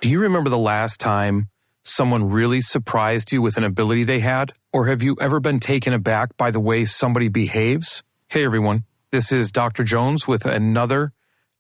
Do you remember the last time someone really surprised you with an ability they had? Or have you ever been taken aback by the way somebody behaves? Hey everyone, this is Dr. Jones with another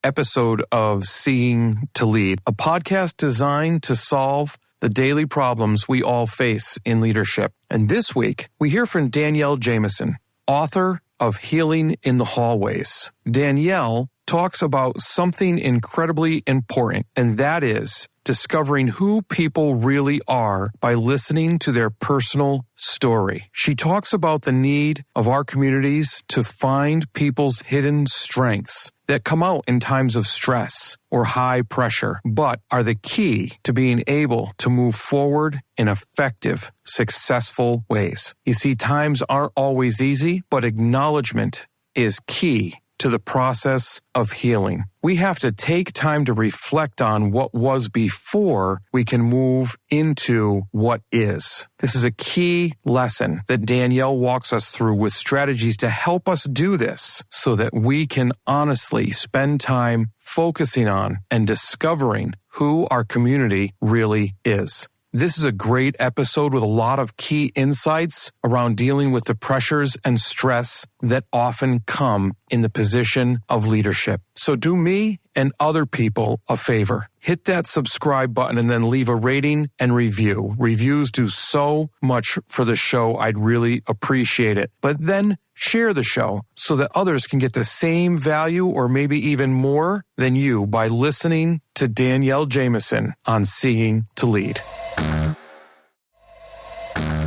episode of Seeing to Lead, a podcast designed to solve the daily problems we all face in leadership. And this week, we hear from Danielle Jamieson, author of Healing in the Hallways. Danielle talks about something incredibly important, and that is discovering who people really are by listening to their personal story. She talks about the need of our communities to find people's hidden strengths that come out in times of stress or high pressure, but are the key to being able to move forward in effective, successful ways. You see, times aren't always easy, but acknowledgement is key to the process of healing. We have to take time to reflect on what was before we can move into what is. This is a key lesson that Danielle walks us through with strategies to help us do this so that we can honestly spend time focusing on and discovering who our community really is. This is a great episode with a lot of key insights around dealing with the pressures and stress that often come in the position of leadership. So do me and other people a favor. Hit that subscribe button and then leave a rating and review. Reviews do so much for the show. I'd really appreciate it. But then share the show so that others can get the same value or maybe even more than you by listening to Danielle Jamieson on Seeing to Lead.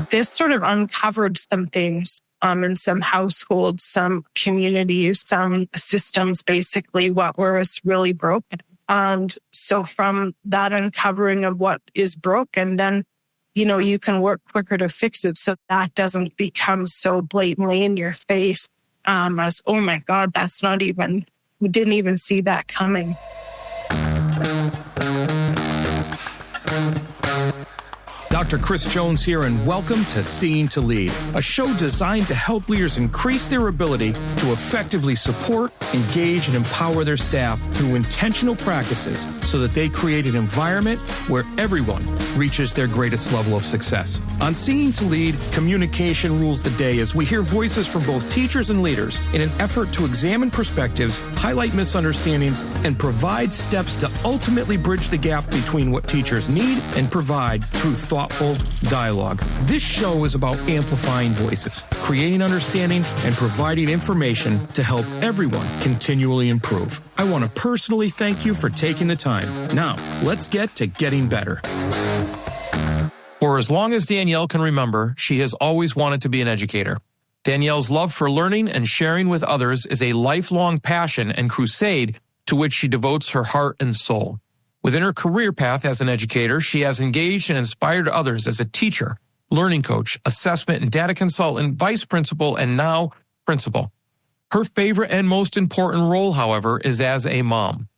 This sort of uncovered some things in some households, some communities, some systems, basically what was really broken. And so from that uncovering of what is broken, then, you can work quicker to fix it so that doesn't become so blatantly in your face as, oh my God, we didn't even see that coming. Dr. Chris Jones here, and welcome to Seeing to Lead, a show designed to help leaders increase their ability to effectively support, engage, and empower their staff through intentional practices so that they create an environment where everyone reaches their greatest level of success. On Seeing to Lead, communication rules the day as we hear voices from both teachers and leaders in an effort to examine perspectives, highlight misunderstandings, and provide steps to ultimately bridge the gap between what teachers need and provide through thoughtful dialogue. This show is about amplifying voices, creating understanding, and providing information to help everyone continually improve. I want to personally thank you for taking the time. Now, let's get to getting better. For as long as Danielle can remember, she has always wanted to be an educator. Danielle's love for learning and sharing with others is a lifelong passion and crusade to which she devotes her heart and soul. Within her career path as an educator, she has engaged and inspired others as a teacher, learning coach, assessment and data consultant, vice principal, and now principal. Her favorite and most important role, however, is as a mom.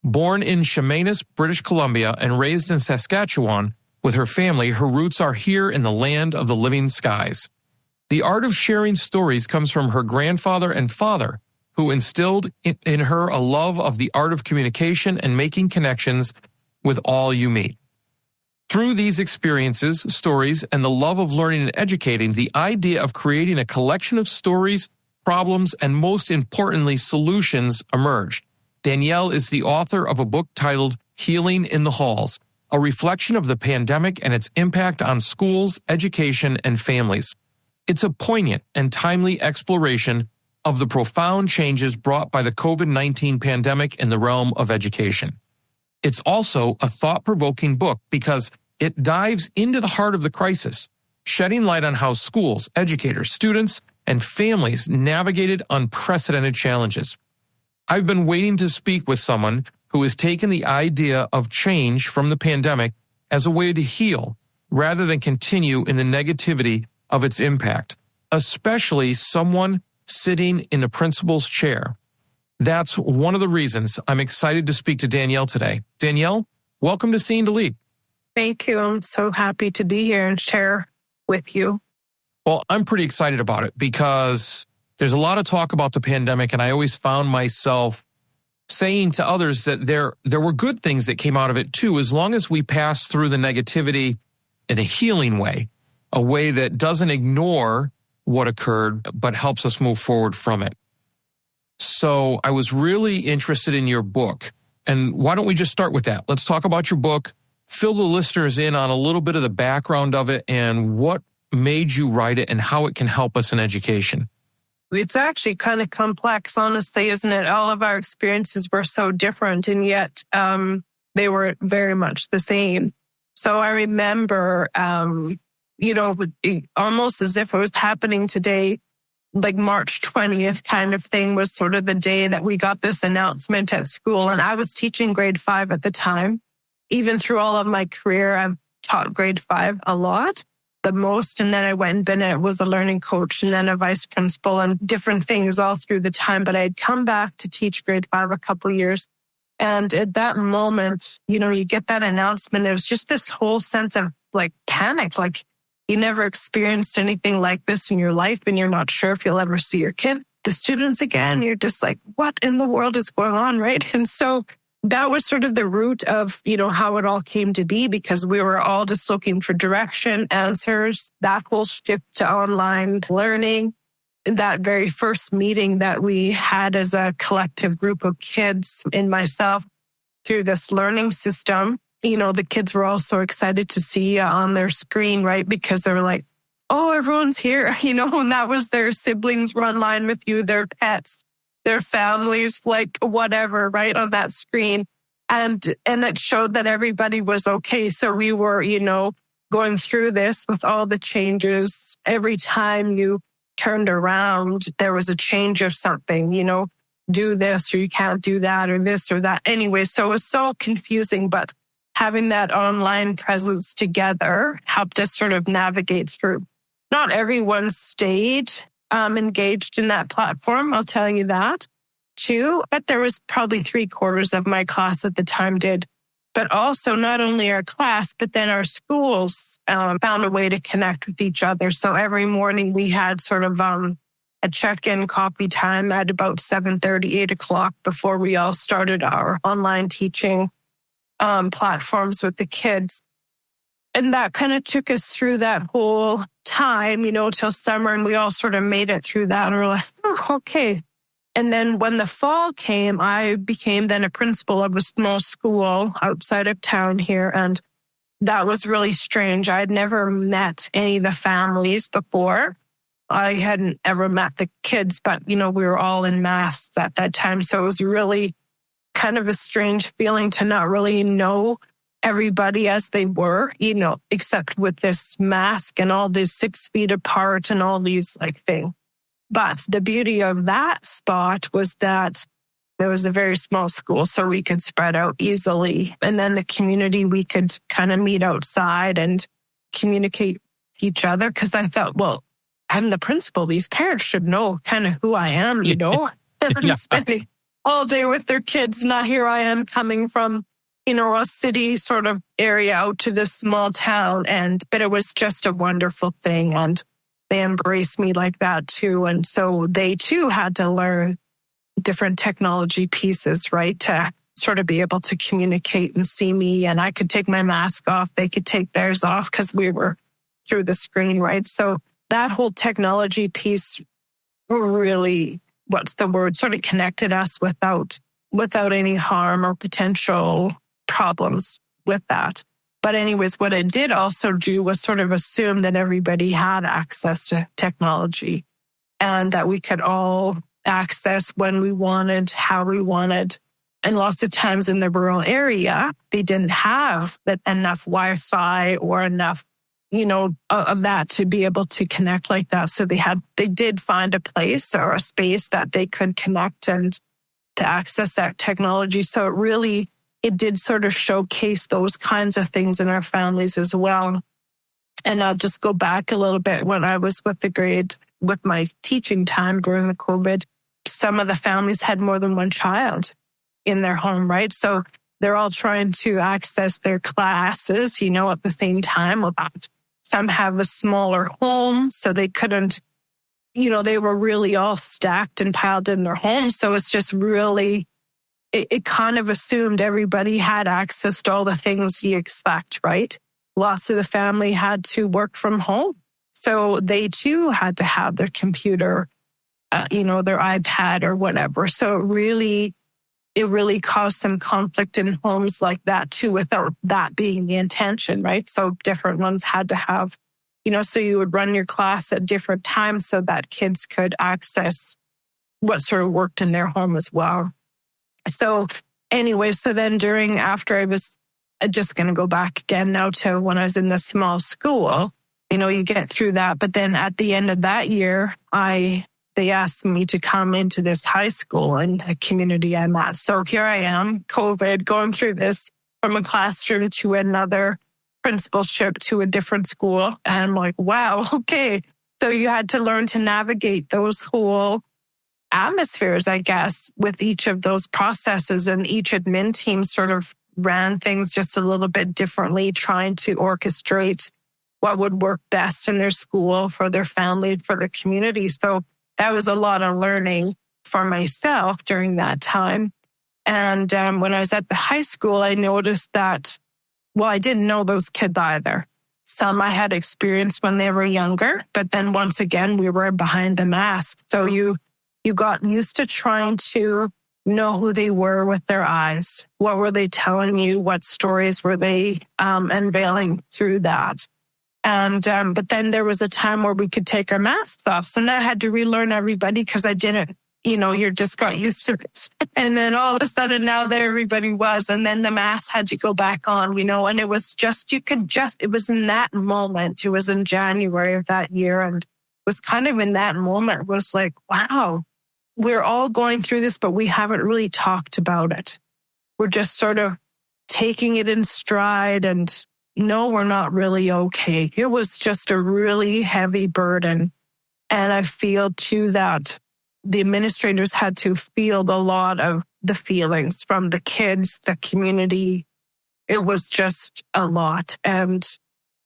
Born in Chemainus, British Columbia, and raised in Saskatchewan with her family, her roots are here in the land of the living skies. The art of sharing stories comes from her grandfather and father, who instilled in her a love of the art of communication and making connections with all you meet. Through these experiences, stories, and the love of learning and educating, the idea of creating a collection of stories, problems, and most importantly, solutions emerged. Danielle is the author of a book titled Healing in the Halls, a reflection of the pandemic and its impact on schools, education, and families. It's a poignant and timely exploration of the profound changes brought by the COVID-19 pandemic in the realm of education. It's also a thought-provoking book because it dives into the heart of the crisis, shedding light on how schools, educators, students, and families navigated unprecedented challenges. I've been waiting to speak with someone who has taken the idea of change from the pandemic as a way to heal rather than continue in the negativity of its impact, especially someone sitting in the principal's chair. That's one of the reasons I'm excited to speak to Danielle today. Danielle, welcome to Seeing to Lead. Thank you. I'm so happy to be here and share with you. Well, I'm pretty excited about it because there's a lot of talk about the pandemic, and I always found myself saying to others that there were good things that came out of it too, as long as we pass through the negativity in a healing way, a way that doesn't ignore what occurred, but helps us move forward from it. So I was really interested in your book. And why don't we just start with that? Let's talk about your book, fill the listeners in on a little bit of the background of it and what made you write it and how it can help us in education. It's actually kind of complex, honestly, isn't it? All of our experiences were so different, and yet they were very much the same. So I remember, almost as if it was happening today, like March 20th kind of thing was sort of the day that we got this announcement at school. And I was teaching grade 5 at the time. Even through all of my career, I've taught grade 5 a lot, the most. And then I went and was a learning coach and then a vice principal and different things all through the time. But I'd come back to teach grade 5 a couple of years. And at that moment, you get that announcement. It was just this whole sense of like panic, like you never experienced anything like this in your life and you're not sure if you'll ever see your kid, the students again. You're just like, what in the world is going on, right? And so that was sort of the root of, how it all came to be, because we were all just looking for direction, answers, that whole shift to online learning. That very first meeting that we had as a collective group of kids and myself through this learning system, the kids were all so excited to see on their screen, right? Because they were like, oh, everyone's here, and that was their siblings were online with you, their pets, their families, like whatever, right, on that screen. And it showed that everybody was okay. So we were, going through this with all the changes. Every time you turned around, there was a change of something, do this or you can't do that or this or that. Anyway, so it was so confusing, but having that online presence together helped us sort of navigate through. Not everyone stayed engaged in that platform, I'll tell you that, too. But there was probably 3/4 of my class at the time did. But also not only our class, but then our schools found a way to connect with each other. So every morning we had sort of a check-in coffee time at about 7:30, 8 o'clock before we all started our online teaching platforms with the kids. And that kind of took us through that whole time, till summer. And we all sort of made it through that. And we're like, oh, okay. And then when the fall came, I became then a principal of a small school outside of town here. And that was really strange. I had never met any of the families before. I hadn't ever met the kids, but, we were all in masks at that time. So it was really kind of a strange feeling to not really know everybody as they were, except with this mask and all these 6 feet apart and all these things. But the beauty of that spot was that it was a very small school, so we could spread out easily. And then the community, we could kind of meet outside and communicate with each other. Because I thought, well, I'm the principal. These parents should know kind of who I am, And spending all day with their kids. Now here I am coming from, a city sort of area out to this small town. But it was just a wonderful thing. And they embraced me like that too. And so they too had to learn different technology pieces, right? To sort of be able to communicate and see me. And I could take my mask off. They could take theirs off because we were through the screen, right? So that whole technology piece really, sort of connected us without any harm or potential problems with that. But anyways, what it did also do was sort of assume that everybody had access to technology and that we could all access when we wanted, how we wanted. And lots of times in the rural area, they didn't have enough Wi-Fi or enough, of that to be able to connect like that. So they did find a place or a space that they could connect and to access that technology. So it did sort of showcase those kinds of things in our families as well. And I'll just go back a little bit. When I was with my teaching time during the COVID, some of the families had more than one child in their home, right? So they're all trying to access their classes, at the same time. Some have a smaller home, so they couldn't, they were really all stacked and piled in their homes. So it's just really, it kind of assumed everybody had access to all the things you expect, right? Lots of the family had to work from home. So they too had to have their computer, their iPad or whatever. So it really caused some conflict in homes like that too, without that being the intention, right? So different ones had to have, so you would run your class at different times so that kids could access what sort of worked in their home as well. So anyway, so then after I was just going to go back again now to when I was in the small school, you get through that. But then at the end of that year, they asked me to come into this high school in the community I'm at. So here I am, COVID, going through this from a classroom to another, principalship to a different school. And I'm like, wow, okay. So you had to learn to navigate those whole atmospheres, I guess, with each of those processes. And each admin team sort of ran things just a little bit differently, trying to orchestrate what would work best in their school, for their family, for their community. So that was a lot of learning for myself during that time. And when I was at the high school, I noticed that, I didn't know those kids either. Some I had experienced when they were younger, but then once again, we were behind the mask. So you got used to trying to know who they were with their eyes. What were they telling you? What stories were they unveiling through that? And but then there was a time where we could take our masks off. So then I had to relearn everybody because I didn't, you just got used to it. And then all of a sudden now there everybody was. And then the mask had to go back on, and it was just, it was in that moment. It was in January of that year. And it was kind of in that moment, it was like, wow, we're all going through this, but we haven't really talked about it. We're just sort of taking it in stride and no, we're not really okay. It was just a really heavy burden. And I feel too that the administrators had to field a lot of the feelings from the kids, the community. It was just a lot. And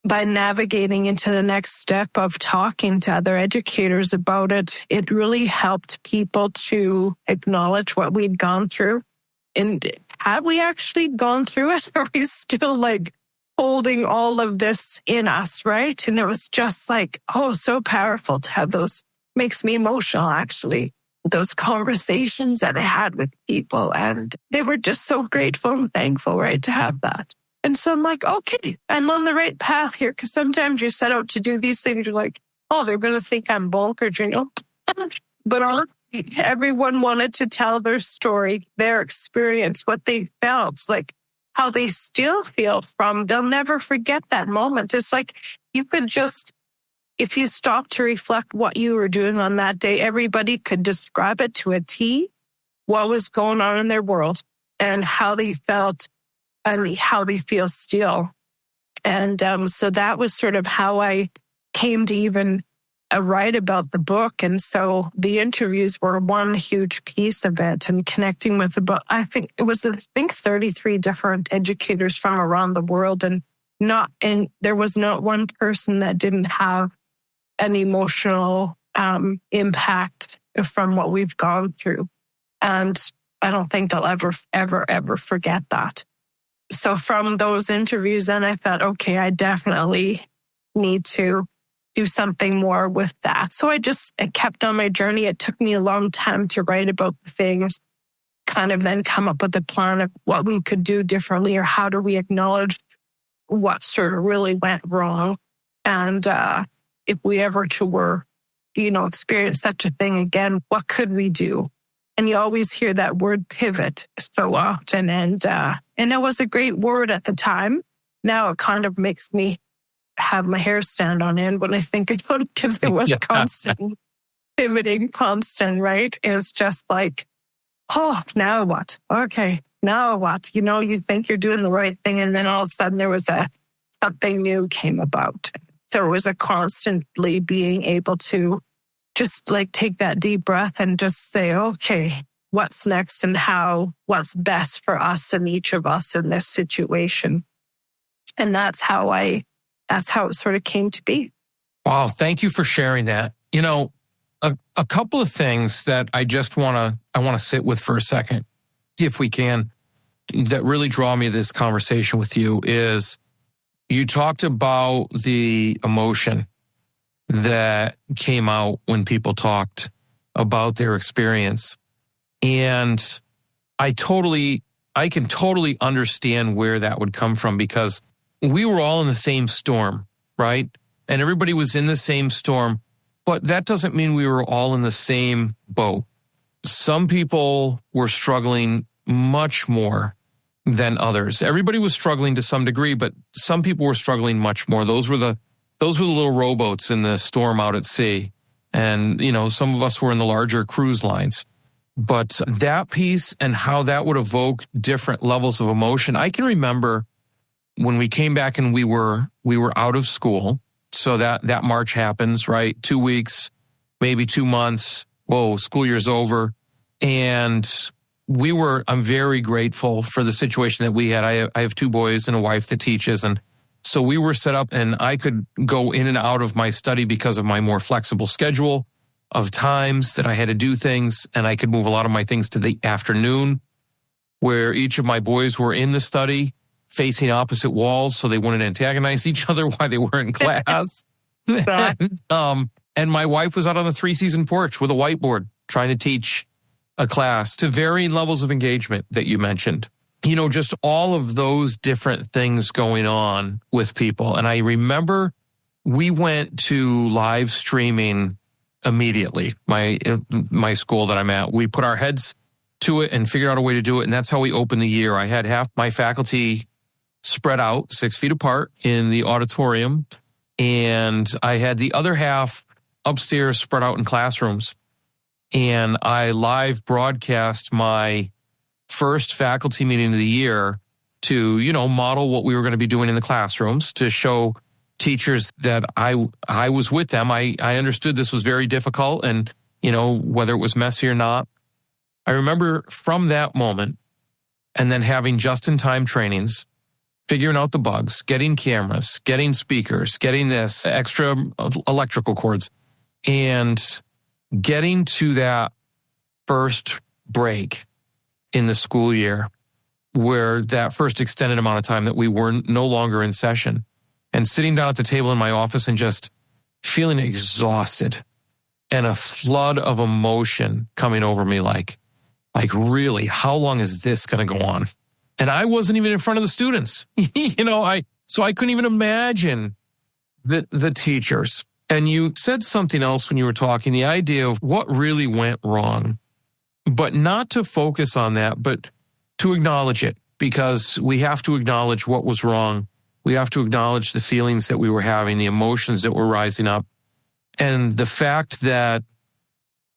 by navigating into the next step of talking to other educators about it, it really helped people to acknowledge what we'd gone through. And had we actually gone through it? Are we still holding all of this in us, right? And it was just so powerful to have those. Makes me emotional, actually. Those conversations that I had with people. And they were just so grateful and thankful, right, to have that. And so I'm like, okay, I'm on the right path here. Because sometimes you set out to do these things, you're like, they're going to think I'm bonkers, But everyone wanted to tell their story, their experience, what they felt, how they still feel from. They'll never forget that moment. It's you could just, if you stop to reflect what you were doing on that day, everybody could describe it to a T, what was going on in their world and how they felt and how they feel still. And so that was sort of how I came to even write about the book. And so the interviews were one huge piece of it, and connecting with about, I think it was 33 different educators from around the world. And there was not one person that didn't have an emotional impact from what we've gone through. And I don't think they'll ever forget that. So from those interviews, then I thought, okay, I definitely need to do something more with that. So I kept on my journey. It took me a long time to write about the things, kind of then come up with a plan of what we could do differently, or how do we acknowledge what sort of really went wrong. And if we ever experience such a thing again, what could we do? And you always hear that word pivot so often. And it was a great word at the time. Now it kind of makes me have my hair stand on end when I think about it, because it was constant pivoting, constant, right? It's just now what? Okay, now what? You think you're doing the right thing, and then all of a sudden there was something new came about. There was a constantly being able to just take that deep breath and just say, okay, what's next and what's best for us and each of us in this situation. And that's how it sort of came to be. Wow. Thank you for sharing that. A couple of things that I just want to sit with for a second if we can, that really draw me to this conversation with you is you talked about the emotion that came out when people talked about their experience. And I can totally understand where that would come from, because we were all in the same storm, right? And everybody was in the same storm, but that doesn't mean we were all in the same boat. Some people were struggling much more than others. Everybody was struggling to some degree, but some people were struggling much more. Those were the little rowboats in the storm out at sea. And, some of us were in the larger cruise lines. But that piece and how that would evoke different levels of emotion. I can remember when we came back and we were out of school. So that March happens, right? 2 weeks, maybe 2 months. Whoa, school year's over. And I'm very grateful for the situation that we had. I have 2 boys and a wife that teaches. And so we were set up and I could go in and out of my study because of my more flexible schedule of times that I had to do things. And I could move a lot of my things to the afternoon, where each of my boys were in the study facing opposite walls so they wouldn't antagonize each other while they were in class. And my wife was out on the 3-season porch with a whiteboard trying to teach a class to varying levels of engagement that you mentioned. Just all of those different things going on with people. And I remember we went to live streaming immediately. My school that I'm at, we put our heads to it and figured out a way to do it. And that's how we opened the year. I had half my faculty spread out 6 feet apart in the auditorium, and I had the other half upstairs spread out in classrooms. And I live broadcast my first faculty meeting of the year to, model what we were going to be doing in the classrooms, to show teachers that I was with them. I understood this was very difficult, and, whether it was messy or not. I remember from that moment, and then having just-in-time trainings, figuring out the bugs, getting cameras, getting speakers, getting this extra electrical cords, and getting to that first break in the school year, where that first extended amount of time that we were no longer in session, and sitting down at the table in my office and just feeling exhausted and a flood of emotion coming over me, like really, how long is this going to go on? And I wasn't even in front of the students, so I couldn't even imagine the teachers. And you said something else when you were talking, the idea of what really went wrong, but not to focus on that, but to acknowledge it, because we have to acknowledge what was wrong. We have to acknowledge the feelings that we were having, the emotions that were rising up, and the fact that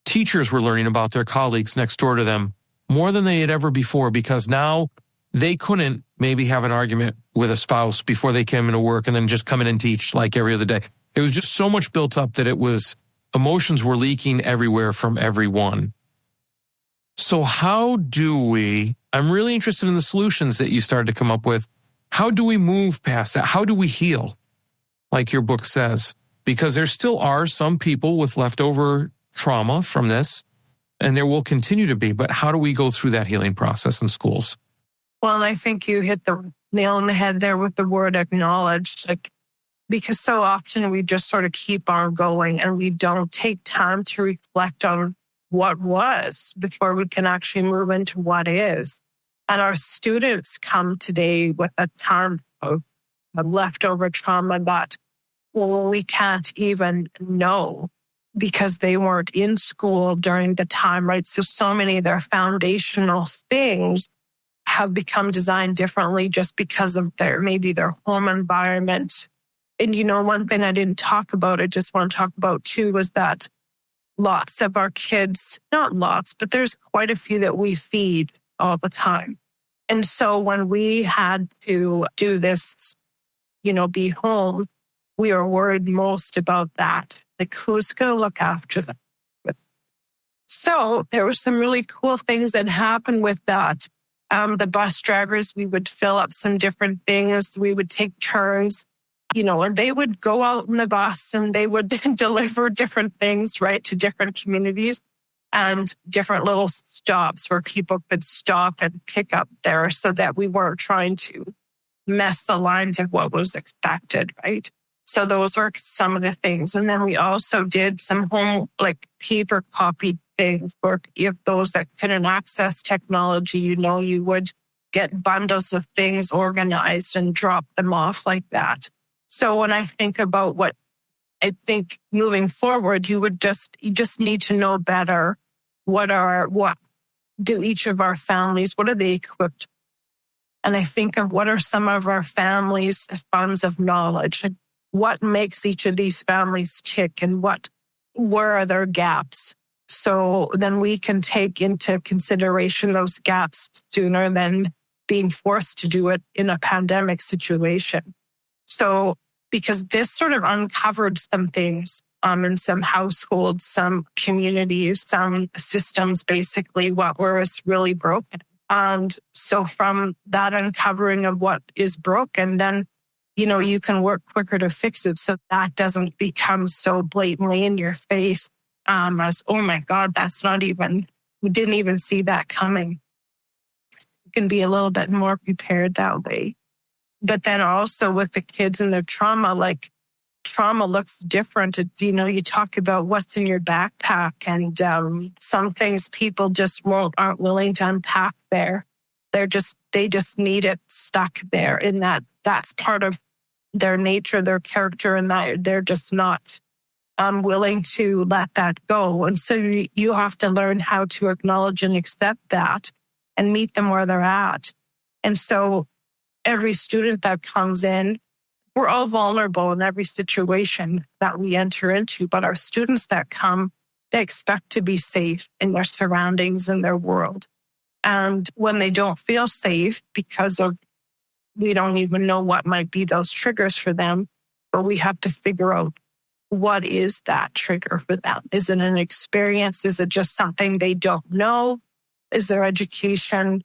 teachers were learning about their colleagues next door to them more than they had ever before, because now they couldn't maybe have an argument with a spouse before they came into work and then just come in and teach like every other day. It was just so much built up that emotions were leaking everywhere from everyone. So how do I'm really interested in the solutions that you started to come up with. How do we move past that? How do we heal, like your book says? Because there still are some people with leftover trauma from this, and there will continue to be. But how do we go through that healing process in schools? Well, I think you hit the nail on the head there with the word acknowledged, because so often we just sort of keep on going and we don't take time to reflect on what was before we can actually move into what is. And our students come today with a ton of leftover trauma that we can't even know because they weren't in school during the time, right? So many of their foundational things have become designed differently just because of maybe their home environment. And, one thing I didn't talk about, I just want to talk about too, was that lots of our kids, not lots, but there's quite a few that we feed all the time. And so when we had to do this, be home, we were worried most about that. Like, who's going to look after them? So there were some really cool things that happened with that. The bus drivers, we would fill up some different things. We would take turns, and they would go out in the bus and they would deliver different things, right, to different communities. and different little stops where people could stop and pick up there so that we weren't trying to mess the lines of what was expected, right? So those are some of the things. And then we also did some home, like paper copy things for if those that couldn't access technology, you would get bundles of things organized and drop them off like that. So when I think about what I think moving forward, you just need to know better what do each of our families, what are they equipped? And I think of what are some of our families' funds of knowledge, and what makes each of these families tick, and where are their gaps? So then we can take into consideration those gaps sooner than being forced to do it in a pandemic situation. So because this sort of uncovered some things in some households, some communities, some systems, basically what was really broken. And so from that uncovering of what is broken, then, you can work quicker to fix it so that doesn't become so blatantly in your face as, oh my God, we didn't even see that coming. You can be a little bit more prepared that way. But then also with the kids and their trauma, like trauma looks different. It's, you talk about what's in your backpack, and some things people just aren't willing to unpack there. They just need it stuck there in that's part of their nature, their character, and that they're just not willing to let that go. And so you have to learn how to acknowledge and accept that and meet them where they're at. And so every student that comes in, we're all vulnerable in every situation that we enter into, but our students that come, they expect to be safe in their surroundings and their world. And when they don't feel safe because of, we don't even know what might be those triggers for them, but we have to figure out what is that trigger for them. Is it an experience? Is it just something they don't know? Is their education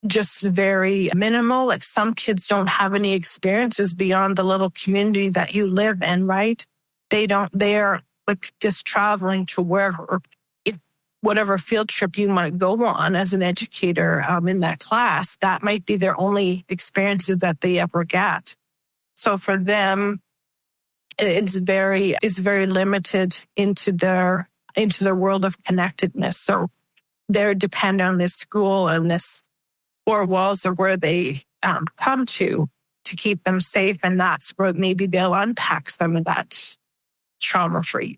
just very minimal? Like some kids don't have any experiences beyond the little community that you live in, right? They're like just traveling to whatever field trip you might go on as an educator in that class, that might be their only experiences that they ever get. So for them, it's very limited into their world of connectedness. So they're dependent on this school and this four walls are where they come to keep them safe. And that's where maybe they'll unpack some of that trauma for you.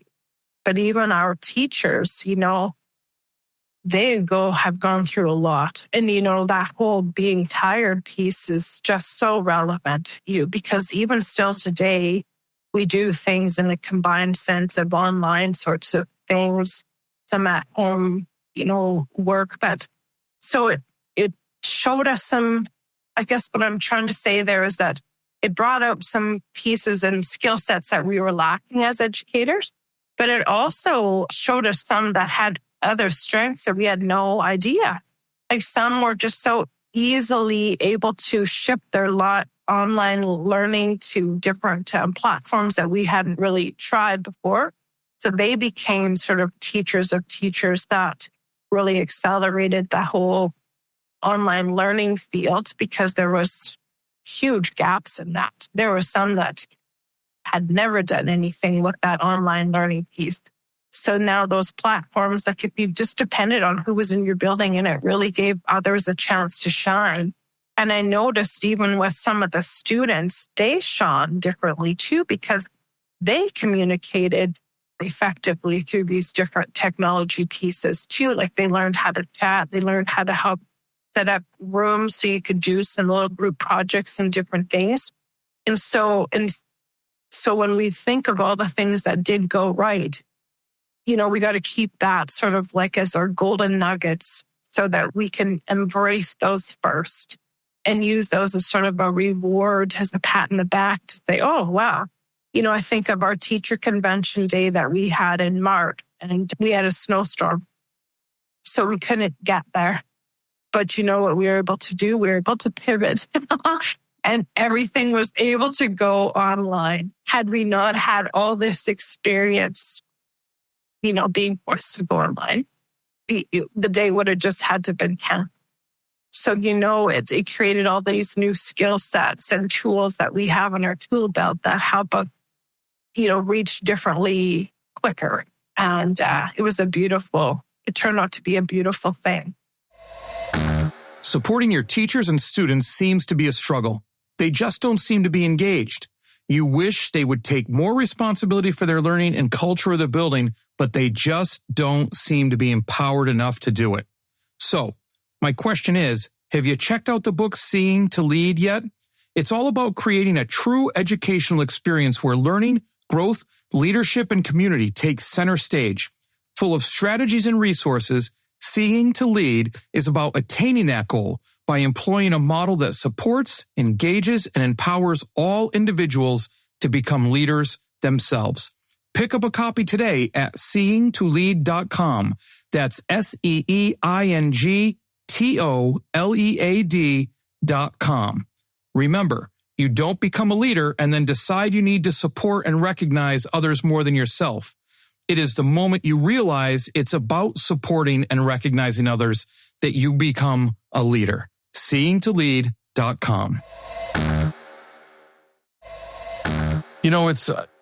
But even our teachers, they have gone through a lot. And, that whole being tired piece is just so relevant, because even still today, we do things in a combined sense of online sorts of things, some at home, work. But so it showed us some, I guess what I'm trying to say there is that it brought out some pieces and skill sets that we were lacking as educators, but it also showed us some that had other strengths that we had no idea. Like some were just so easily able to ship their online learning to different platforms that we hadn't really tried before. So they became sort of teachers of teachers that really accelerated the whole online learning field because there was huge gaps in that. There were some that had never done anything with that online learning piece. So now those platforms that could be just depended on who was in your building, and it really gave others a chance to shine. And I noticed even with some of the students, they shone differently too because they communicated effectively through these different technology pieces too. Like they learned how to chat, they learned how to help set up rooms so you could do some little group projects and different things. And so when we think of all the things that did go right, we got to keep that sort of like as our golden nuggets so that we can embrace those first and use those as sort of a reward, as a pat in the back to say, oh, wow. I think of our teacher convention day that we had in March, and we had a snowstorm. So we couldn't get there. But you know what we were able to do? We were able to pivot. And everything was able to go online. Had we not had all this experience, being forced to go online. the day would have just had to been canceled. So, it created all these new skill sets and tools that we have in our tool belt that help us, reach differently quicker. And it turned out to be a beautiful thing. Supporting your teachers and students seems to be a struggle. They just don't seem to be engaged. You wish they would take more responsibility for their learning and culture of the building, but they just don't seem to be empowered enough to do it. So, my question is, have you checked out the book Seeing to Lead yet? It's all about creating a true educational experience where learning, growth, leadership, and community take center stage. Full of strategies and resources, Seeing to Lead is about attaining that goal by employing a model that supports, engages, and empowers all individuals to become leaders themselves. Pick up a copy today at seeingtolead.com. That's SEEINGTOLEAD.com. Remember, you don't become a leader and then decide you need to support and recognize others more than yourself. It is the moment you realize it's about supporting and recognizing others that you become a leader. Seeingtolead.com.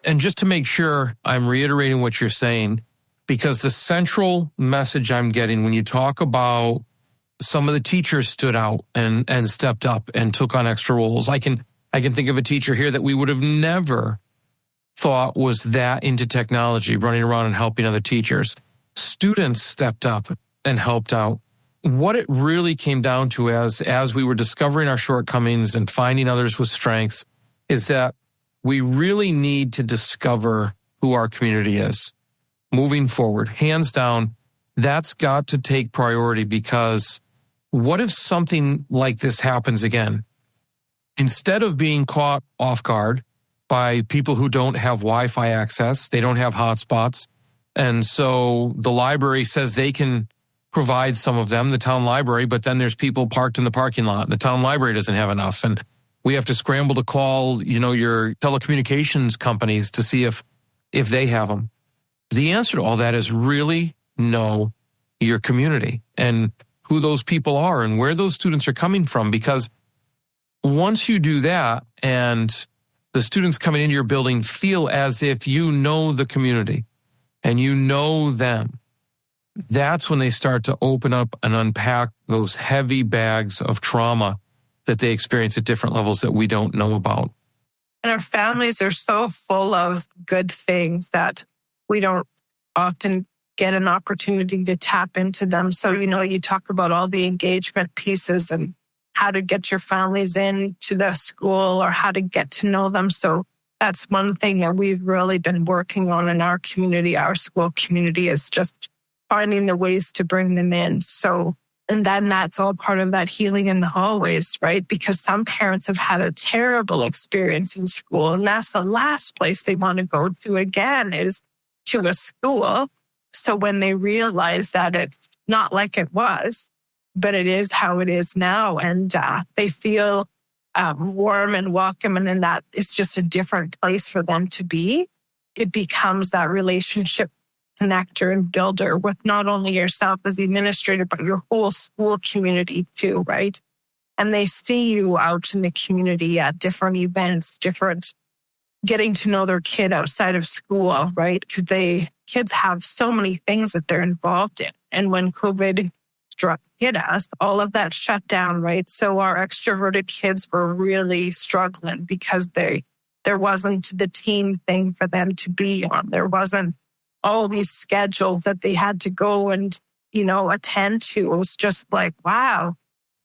And just to make sure I'm reiterating what you're saying, because the central message I'm getting when you talk about some of the teachers stood out and stepped up and took on extra roles. I can think of a teacher here that we would have never thought was that into technology, running around and helping other teachers. Students stepped up and helped out. What it really came down to as we were discovering our shortcomings and finding others with strengths is that we really need to discover who our community is. Moving forward, hands down, that's got to take priority, because what if something like this happens again? Instead of being caught off guard by people who don't have Wi-Fi access, they don't have hotspots, and so the library says they can provide some of them, the town library, but then there's people parked in the parking lot. The town library doesn't have enough, and we have to scramble to call, your telecommunications companies to see if they have them. The answer to all that is really know your community and who those people are and where those students are coming from, because once you do that and the students coming into your building feel as if you know the community and you know them, that's when they start to open up and unpack those heavy bags of trauma that they experience at different levels that we don't know about. And our families are so full of good things that we don't often get an opportunity to tap into them. So, you talk about all the engagement pieces and how to get your families into the school or how to get to know them. So that's one thing that we've really been working on in our community, our school community, is just finding the ways to bring them in. So, and then that's all part of that healing in the hallways, right? Because some parents have had a terrible experience in school, and that's the last place they want to go to again, is to a school. So when they realize that it's not like it was, but it is how it is now, and they feel warm and welcome, and then that it's just a different place for them to be, it becomes that relationship connector and builder with not only yourself as the administrator, but your whole school community too, right? And they see you out in the community at different events, getting to know their kid outside of school, right? Because kids have so many things that they're involved in. And when COVID hit us, all of that shut down, right? So our extroverted kids were really struggling because there wasn't the team thing for them to be on. There wasn't all these schedules that they had to go and, attend to. It was just like, wow.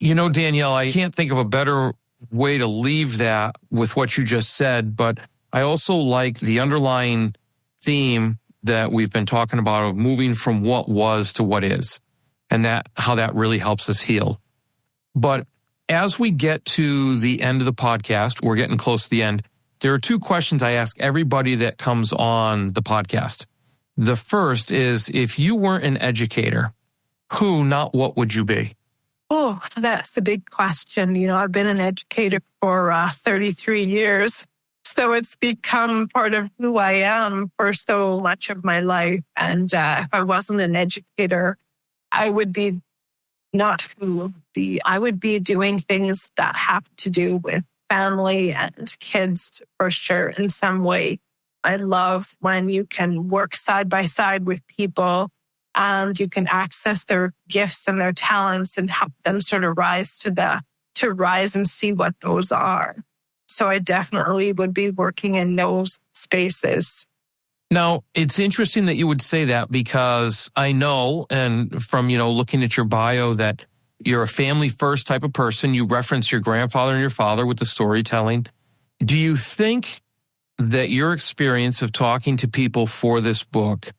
Danielle, I can't think of a better way to leave that with what you just said, but I also like the underlying theme that we've been talking about of moving from what was to what is, and how that really helps us heal. But as we get to the end of the podcast, we're getting close to the end, there are two questions I ask everybody that comes on the podcast. The first is, if you weren't an educator, who, not what, would you be? Oh, that's the big question. I've been an educator for 33 years. So it's become part of who I am for so much of my life. And if I wasn't an educator, I would be I would be doing things that have to do with family and kids for sure in some way. I love when you can work side by side with people and you can access their gifts and their talents and help them sort of rise and see what those are. So I definitely would be working in those spaces. Now, it's interesting that you would say that because I know, and from, looking at your bio, that you're a family first type of person. You reference your grandfather and your father with the storytelling. Do you think that your experience of talking to people for this book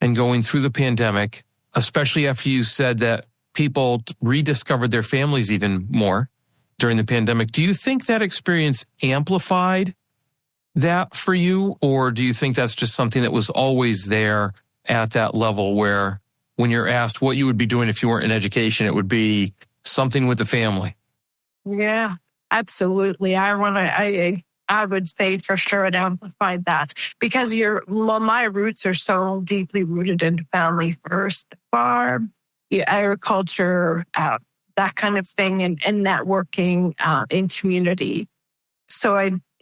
and going through the pandemic, especially after you said that people rediscovered their families even more during the pandemic, do you think that experience amplified that for you? Or do you think that's just something that was always there at that level where when you're asked what you would be doing if you weren't in education, it would be something with the family? Yeah, absolutely. I would say for sure it amplified that because my roots are so deeply rooted in family first, farm, agriculture, that kind of thing, and networking in community. So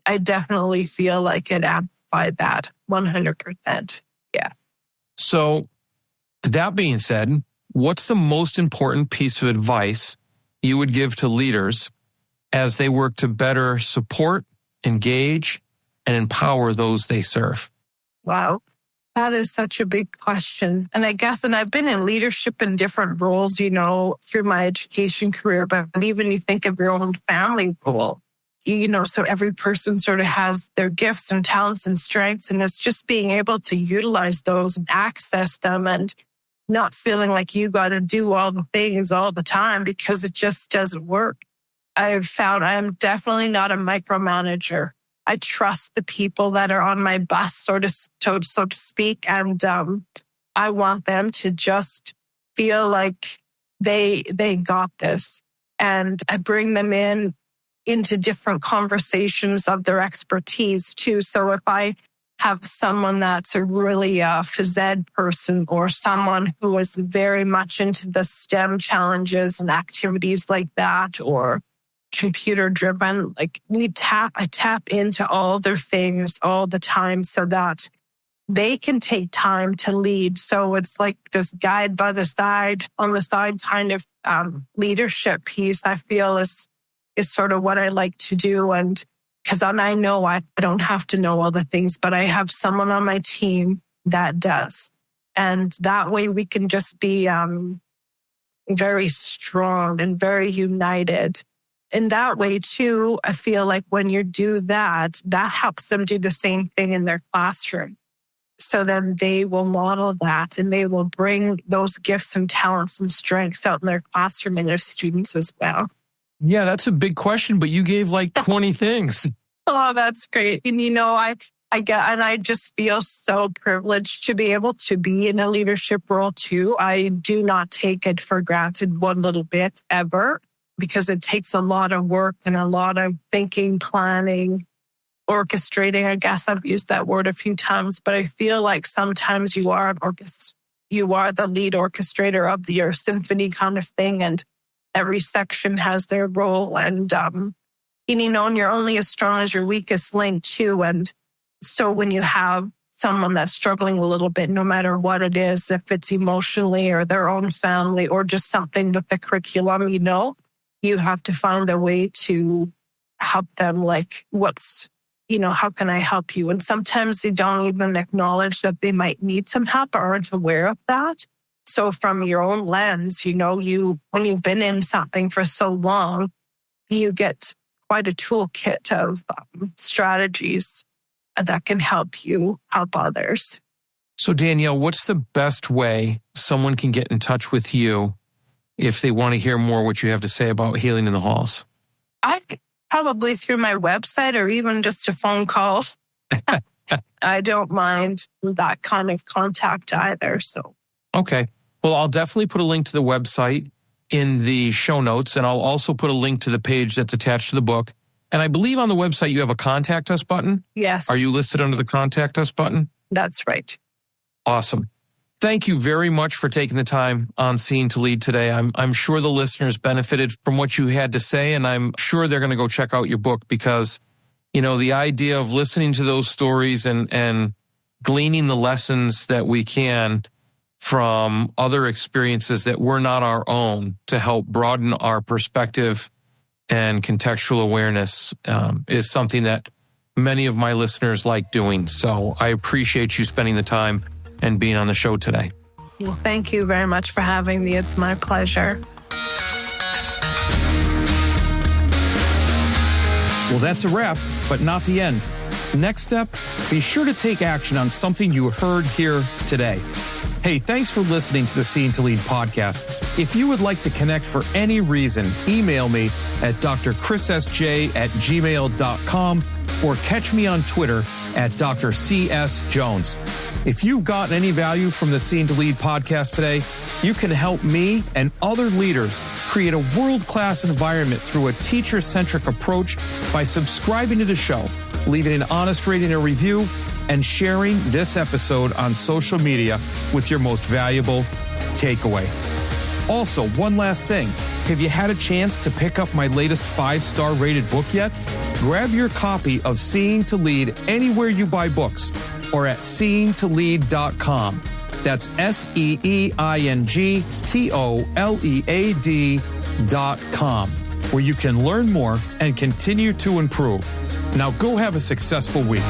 I definitely feel like it amplified that 100%. Yeah. So that being said, what's the most important piece of advice you would give to leaders as they work to better support, engage, and empower those they serve? Wow. That is such a big question. And I guess, and I've been in leadership in different roles, through my education career, but even you think of your own family role, so every person sort of has their gifts and talents and strengths, and it's just being able to utilize those and access them and not feeling like you got to do all the things all the time because it just doesn't work. I've found I am definitely not a micromanager. I trust the people that are on my bus, so to speak, and I want them to just feel like they got this. And I bring them into different conversations of their expertise too. So if I have someone that's a really phys ed person or someone who is very much into the STEM challenges and activities like that, or computer driven, I tap into all their things all the time so that they can take time to lead. So it's like this guide by the side, on the side kind of leadership piece, I feel is sort of what I like to do. And because I know I don't have to know all the things, but I have someone on my team that does. And that way we can just be very strong and very united. In that way, too, I feel like when you do that, that helps them do the same thing in their classroom. So then they will model that and they will bring those gifts and talents and strengths out in their classroom and their students as well. Yeah, that's a big question, but you gave like 20 things. Oh, that's great. And I just feel so privileged to be able to be in a leadership role too. I do not take it for granted one little bit ever, because it takes a lot of work and a lot of thinking, planning, orchestrating. I guess I've used that word a few times, but I feel like sometimes you are the lead orchestrator of your symphony kind of thing, and every section has their role. And and you're only as strong as your weakest link too. And so when you have someone that's struggling a little bit, no matter what it is, if it's emotionally or their own family or just something with the curriculum, you have to find a way to help them, like how can I help you? And sometimes they don't even acknowledge that they might need some help or aren't aware of that. So from your own lens, when you've been in something for so long, you get quite a toolkit of strategies that can help you help others. So Danielle, what's the best way someone can get in touch with you if they want to hear more what you have to say about Healing in the Halls? I think probably through my website or even just a phone call. I don't mind that kind of contact either. So. Okay. Well, I'll definitely put a link to the website in the show notes, and I'll also put a link to the page that's attached to the book. And I believe on the website you have a Contact Us button. Yes. Are you listed under the Contact Us button? That's right. Awesome. Thank you very much for taking the time on Seeing to Lead today. I'm sure the listeners benefited from what you had to say, and I'm sure they're going to go check out your book because, the idea of listening to those stories and gleaning the lessons that we can from other experiences that were not our own to help broaden our perspective and contextual awareness is something that many of my listeners like doing. So I appreciate you spending the time and being on the show today. Well, thank you very much for having me. It's my pleasure. Well, that's a wrap, but not the end. Next step, be sure to take action on something you heard here today. Hey, thanks for listening to the Seeing to Lead podcast. If you would like to connect for any reason, email me at drchrissj@gmail.com or catch me on Twitter at Dr. C.S. Jones. If you've gotten any value from the Seeing to Lead podcast today, you can help me and other leaders create a world-class environment through a teacher-centric approach by subscribing to the show, leaving an honest rating and review, and sharing this episode on social media with your most valuable takeaway. Also, one last thing. Have you had a chance to pick up my latest 5-star rated book yet? Grab your copy of Seeing to Lead anywhere you buy books or at seeingtolead.com. That's seeingtolead.com, where you can learn more and continue to improve. Now go have a successful week.